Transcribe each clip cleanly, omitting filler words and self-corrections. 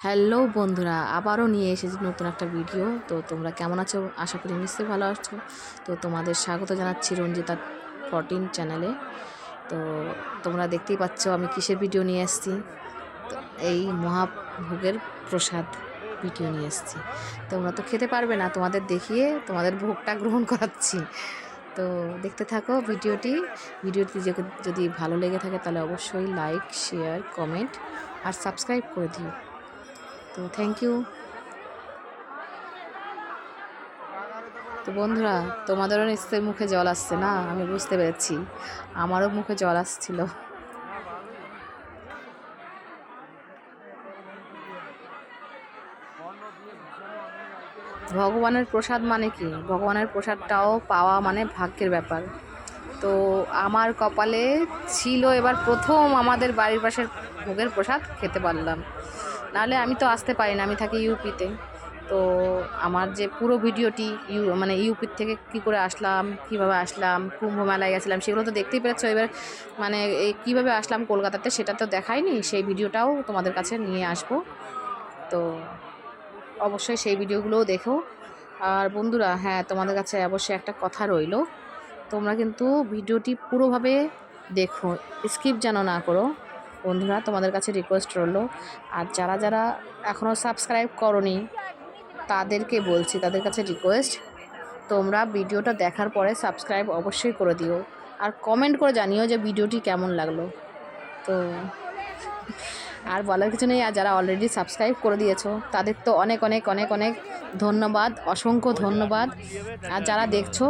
Hello বন্ধুরা, আবারও নিয়ে এসেছি নতুন একটা ভিডিও। তো তোমরা কেমন আছো? আশা করি নিশ্চয়ই ভালো আছো। তো তোমাদের স্বাগত জানাচ্ছি রঞ্জিতা 14 চ্যানেলে। তো তোমরা দেখতেই পাচ্ছ আমি কিসের ভিডিও নিয়ে এসেছি। তো এই মহাভোগের প্রসাদ ভিডিও নিয়ে এসেছি। তোমরা তো খেতে পারবে না, তোমাদের দেখিয়ে তোমাদের ভোগটা গ্রহণ করাচ্ছি। তো দেখতে থাকো ভিডিওটি। যদি ভালো লেগে থাকে তাহলে অবশ্যই লাইক, শেয়ার, কমেন্ট আর সাবস্ক্রাইব করে দিও। তো থ্যাংক ইউ। তো বন্ধুরা, তোমাদেরও নিশ্চয়ই মুখে জল আসছে না? আমি বুঝতে পেরেছি, আমারও মুখে জল আসছিল। ভগবানের প্রসাদ মানে কি? ভগবানের প্রসাদটাও পাওয়া মানে ভাগ্যের ব্যাপার। তো আমার কপালে ছিল এবার প্রথম আমাদের বাড়ির পাশের ভোগের প্রসাদ খেতে পারলাম। নাহলে আমি তো আসতে পারি না, আমি থাকি ইউপিতে। তো আমার যে পুরো ভিডিওটি ইউপির থেকে কি করে আসলাম, কিভাবে আসলাম, কুম্ভ মেলায় গেছিলাম, সেগুলো তো দেখতেই পেরেছো। এবার এই কীভাবে আসলাম কলকাতাতে সেটা তো দেখাইনি, সেই ভিডিওটাও তোমাদের কাছে নিয়ে আসবো। তো অবশ্যই সেই ভিডিওগুলোও দেখো। আর বন্ধুরা, হ্যাঁ, তোমাদের কাছে অবশ্যই একটা কথা রইল, তোমরা কিন্তু ভিডিওটি পুরোভাবে দেখো, স্কিপ যেন না করো। বন্ধুরা, তোমাদের কাছে রিকোয়েস্ট রইল। আর যারা যারা এখনও সাবস্ক্রাইব করোনি তাদেরকে বলছি, তাদের কাছে রিকোয়েস্ট, তোমরা ভিডিওটা দেখার পরে সাবস্ক্রাইব অবশ্যই করে দিও। আর কমেন্ট করে জানিও যে ভিডিওটি কেমন লাগলো। তো আর বলার কিছু নেই। আর যারা অলরেডি সাবস্ক্রাইব করে দিয়েছো তাদের তো অনেক অনেক অনেক অনেক ধন্যবাদ, অসংখ্য ধন্যবাদ। আর যারা দেখছো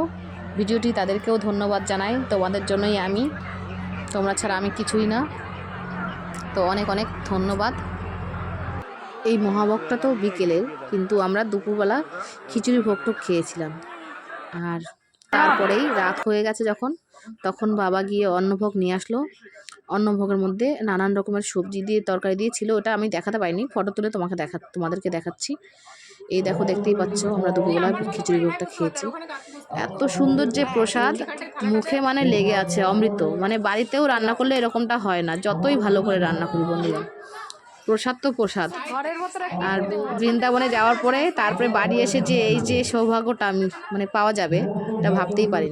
ভিডিওটি তাদেরকেও ধন্যবাদ জানাই। তোমাদের জন্যই আমি, তোমরা ছাড়া আমি কিছুই না। তো অনেক অনেক ধন্যবাদ। এই মহাভোগটা তো বিকেলের, কিন্তু আমরা দুপুরবেলা খিচুড়ি ভোগটা খেয়েছিলাম। আর তারপরেই রাত হয়ে গেছে যখন, তখন বাবা গিয়ে অন্নভোগ নিয়ে আসলো। অন্নভোগের মধ্যে নানান রকমের সবজি দিয়ে তরকারি দিয়েছিল, ওটা আমি দেখাতে পারিনি, ফটো তুলে তোমাদেরকে দেখাচ্ছি। এই দেখো, দেখতেই পাচ্ছ আমরা দুপুরবেলা খিচুড়ি ভোগটা খেয়েছি। এত সুন্দর যে প্রসাদ, মুখে মানে লেগে আছে অমৃত। মানে বাড়িতেও রান্না করলে এরকমটা হয় না, যতই ভালো করে রান্না করি বন্ধুরা। প্রসাদ তো প্রসাদ। আর বৃন্দাবনে যাওয়ার পরে তারপরে বাড়ি এসে যে এই যে সৌভাগ্যটা আমি পাওয়া যাবে, এটা ভাবতেই পারি।